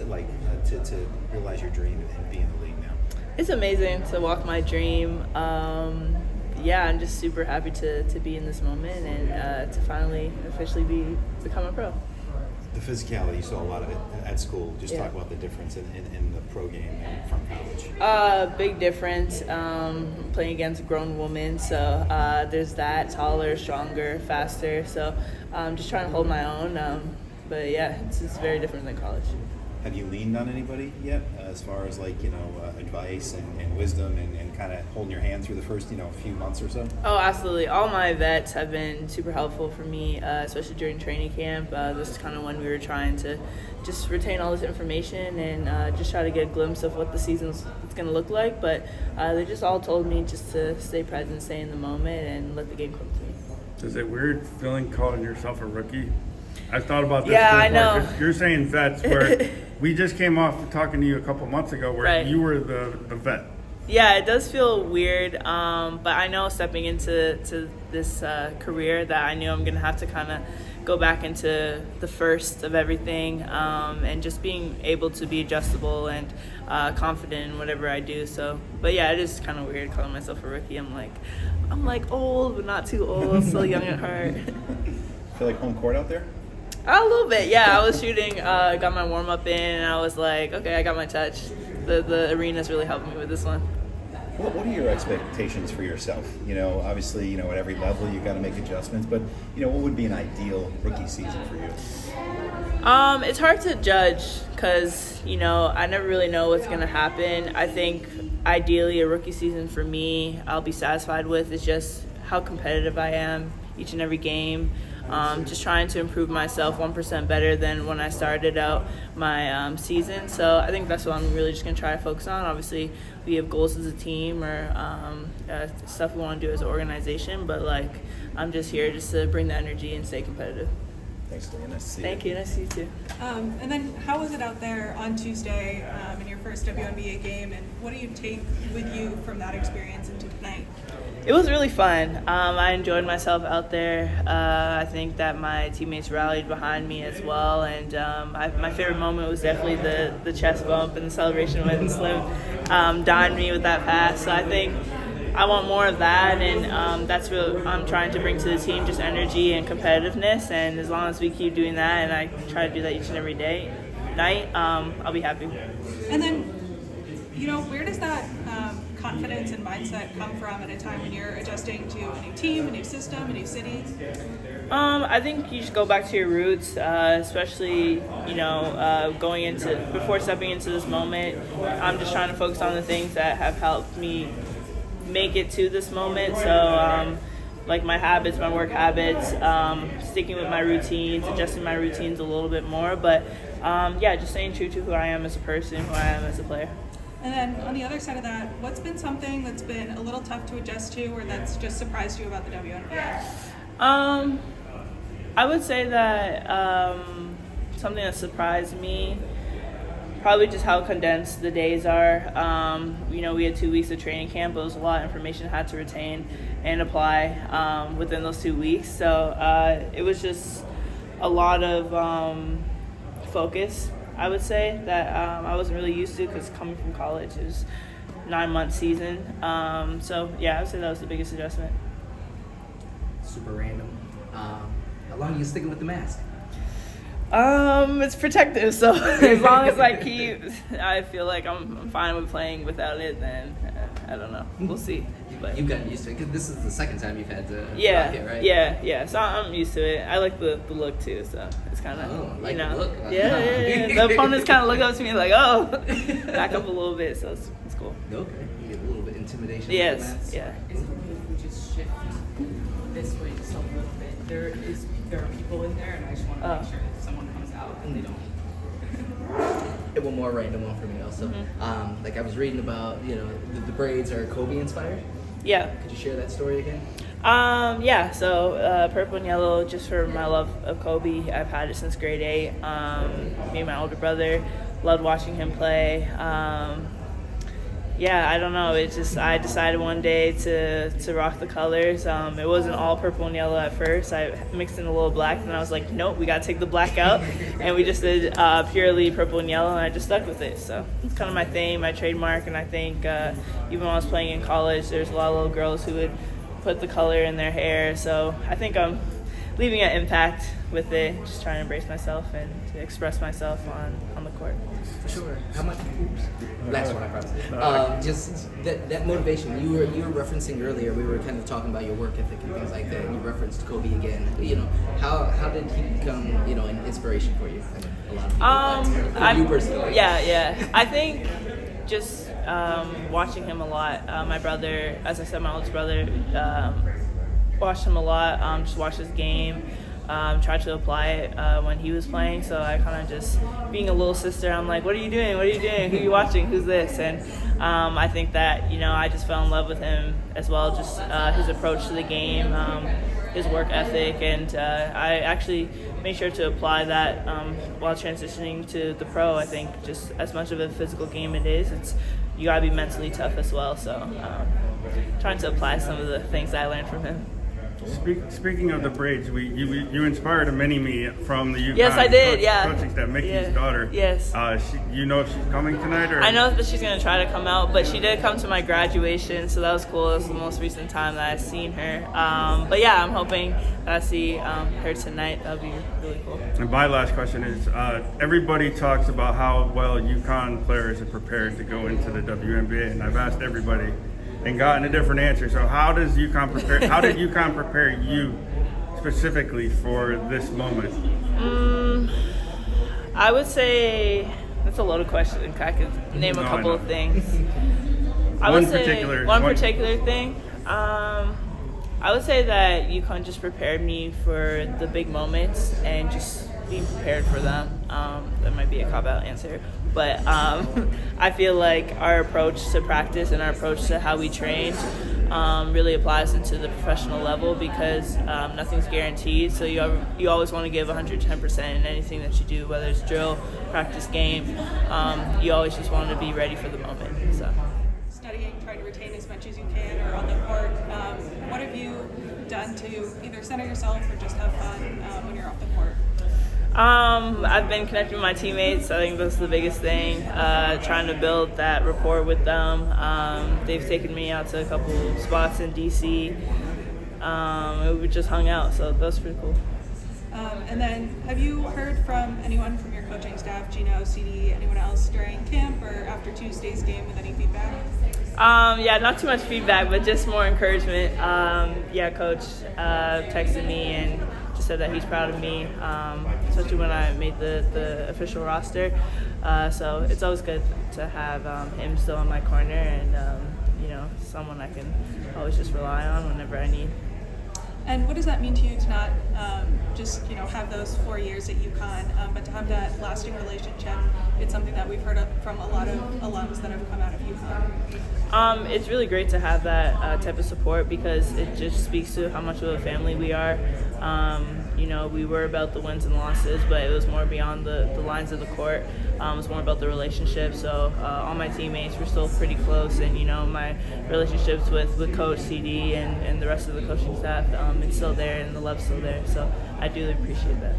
it like to realize your dream and be in the league now? It's amazing to walk my dream. I'm just super happy to be in this moment and to finally officially become a pro. The physicality, you saw a lot of it at school. Just Yeah. talk about the difference in the pro game and from college. Big difference, playing against a grown woman. So there's that, taller, stronger, faster. So just trying to hold my own. But yeah, it's very different than college. Have you leaned on anybody yet as far as advice and wisdom and kind of holding your hand through the first few months or so? Oh, absolutely. All my vets have been super helpful for me, especially during training camp. This is kind of when we were trying to just retain all this information and just try to get a glimpse of what the season's going to look like. But they just all told me just to stay present, stay in the moment, and let the game come to me. Is it weird feeling calling yourself a rookie? I thought about this. Yeah, I know. You're saying vets, where we just came off talking to you a couple months ago where Right. you were the vet. Yeah, it does feel weird, but I know stepping into this career that I knew I'm going to have to kind of go back into the first of everything, and just being able to be adjustable and confident in whatever I do. So, but yeah, it is kind of weird calling myself a rookie. I'm like old, but not too old, still young at heart. Feel like home court out there? A little bit, yeah. I was shooting, got my warm-up in, and I was like, okay, I got my touch. The arena's really helped me with this one. What are your expectations for yourself? Obviously, at every level you got to make adjustments, but what would be an ideal rookie season for you? It's hard to judge because, I never really know what's going to happen. I think ideally a rookie season for me, I'll be satisfied with is just how competitive I am each and every game. Just trying to improve myself 1% better than when I started out my season. So I think that's what I'm really just going to try to focus on. Obviously, we have goals as a team or stuff we want to do as an organization, but I'm just here just to bring the energy and stay competitive. Thanks, Leah. Nice to see you. Thank you. Nice to see you too. And then how was it out there on Tuesday in your first WNBA game, and what do you take with you from that experience into tonight? It was really fun. I enjoyed myself out there. I think that my teammates rallied behind me as well, and my favorite moment was definitely the chest bump and the celebration when Slim dined me with that pass. So I think I want more of that, and that's what I'm trying to bring to the team, just energy and competitiveness. And as long as we keep doing that, and I try to do that each and every night, I'll be happy. And then, where does that confidence and mindset come from at a time when you're adjusting to a new team, a new system, a new city? I think you just go back to your roots, especially, before stepping into this moment. I'm just trying to focus on the things that have helped me make it to this moment. So, my habits, my work habits, sticking with my routines, adjusting my routines a little bit more. But, just staying true to who I am as a person, who I am as a player. And then on the other side of that, what's been something that's been a little tough to adjust to or that's just surprised you about the WNBA? I would say that something that surprised me, probably just how condensed the days are. We had 2 weeks of training camp, but it was a lot of information I had to retain and apply within those 2 weeks. So it was just a lot of focus, I would say, that I wasn't really used to because coming from college, it was a 9-month season. I would say that was the biggest adjustment. Super random. How long are you sticking with the mask? It's protective, so as long as I feel like I'm fine with playing without it, then I don't know. We'll see. But You've gotten used to it because this is the second time you've had to rock it, right? Yeah. So I'm used to it. I like the look too, so it's kind of the look. Yeah. The opponents kind of look up to me like, oh, back up a little bit, so it's cool. Okay, you get a little bit of intimidation. Yes, with the mask. yeah. Is it okay if we just shift this way just a little bit? There are people in there, and I just want to make sure if someone comes out and they don't. It one more random one for me also. I was reading about, the braids are Kobe inspired. Yeah. Could you share that story again? So purple and yellow, just for my love of Kobe. I've had it since grade 8. Me and my older brother loved watching him play. Yeah, I don't know. It's just I decided one day to rock the colors. It wasn't all purple and yellow at first. I mixed in a little black, and I was like, nope, we got to take the black out. And we just did purely purple and yellow, and I just stuck with it. So it's kind of my thing, my trademark. And I think even when I was playing in college, there's a lot of little girls who would put the color in their hair. So I think I'm leaving an impact with it, just trying to embrace myself and to express myself on the court. For sure. How much? Oops. Last one, I promise. Just that motivation you were referencing earlier. We were kind of talking about your work ethic and things like that. And you referenced Kobe again. You know, how did he become an inspiration for you? I mean, a lot of people. For you personally. Yeah. I think just watching him a lot. My brother, as I said, my oldest brother, watched him a lot. Just watched his game. Tried to apply it when he was playing. So I kind of just, being a little sister, I'm like, what are you doing? What are you doing? Who are you watching? Who's this? And I think that, I just fell in love with him as well. Just his approach to the game, his work ethic. And I actually made sure to apply that while transitioning to the pro. I think just as much of a physical game it is, you got to be mentally tough as well. So trying to apply some of the things I learned from him. Speaking of the braids, you inspired a mini-me from the UConn Yes, I did, coaching staff, Mickey's daughter. Yes. You know if she's coming tonight? Or? I know that she's going to try to come out, but she did come to my graduation, so that was cool. It was the most recent time that I've seen her. But yeah, I'm hoping that I see her tonight. That would be really cool. And my last question is, everybody talks about how well UConn players are prepared to go into the WNBA, and I've asked everybody and gotten a different answer. So how did UConn prepare you specifically for this moment? I would say that's a loaded question. I could name a couple of things. One particular thing. I would say that UConn just prepared me for the big moments and just being prepared for them. That might be a cop-out answer. But I feel like our approach to practice and our approach to how we train really applies into the professional level because nothing's guaranteed. So you always want to give 110% in anything that you do, whether it's drill, practice, game. You always just want to be ready for the moment. So. Studying, trying to retain as much as you can or on the court. What have you done to either center yourself or just have fun when you're off the court? I've been connecting with my teammates. I think that's the biggest thing. Trying to build that rapport with them. They've taken me out to a couple spots in DC. We just hung out, so that was pretty cool. And then, have you heard from anyone from your coaching staff, Gino, CD, anyone else during camp or after Tuesday's game with any feedback? Yeah, not too much feedback, but just more encouragement. Coach texted me and just said that he's proud of me, especially when I made the official roster. So it's always good to have him still in my corner and, someone I can always just rely on whenever I need. And what does that mean to you to not just have those 4 years at UConn, but to have that lasting relationship? It's something that we've heard of from a lot of alums that have come out of UConn. It's really great to have that type of support because it just speaks to how much of a family we are. We were about the wins and losses, but it was more beyond the lines of the court. It was more about the relationship. So all my teammates were still pretty close, and my relationships with Coach CD and the rest of the coaching staff, it's still there, and the love's still there. So I do appreciate that.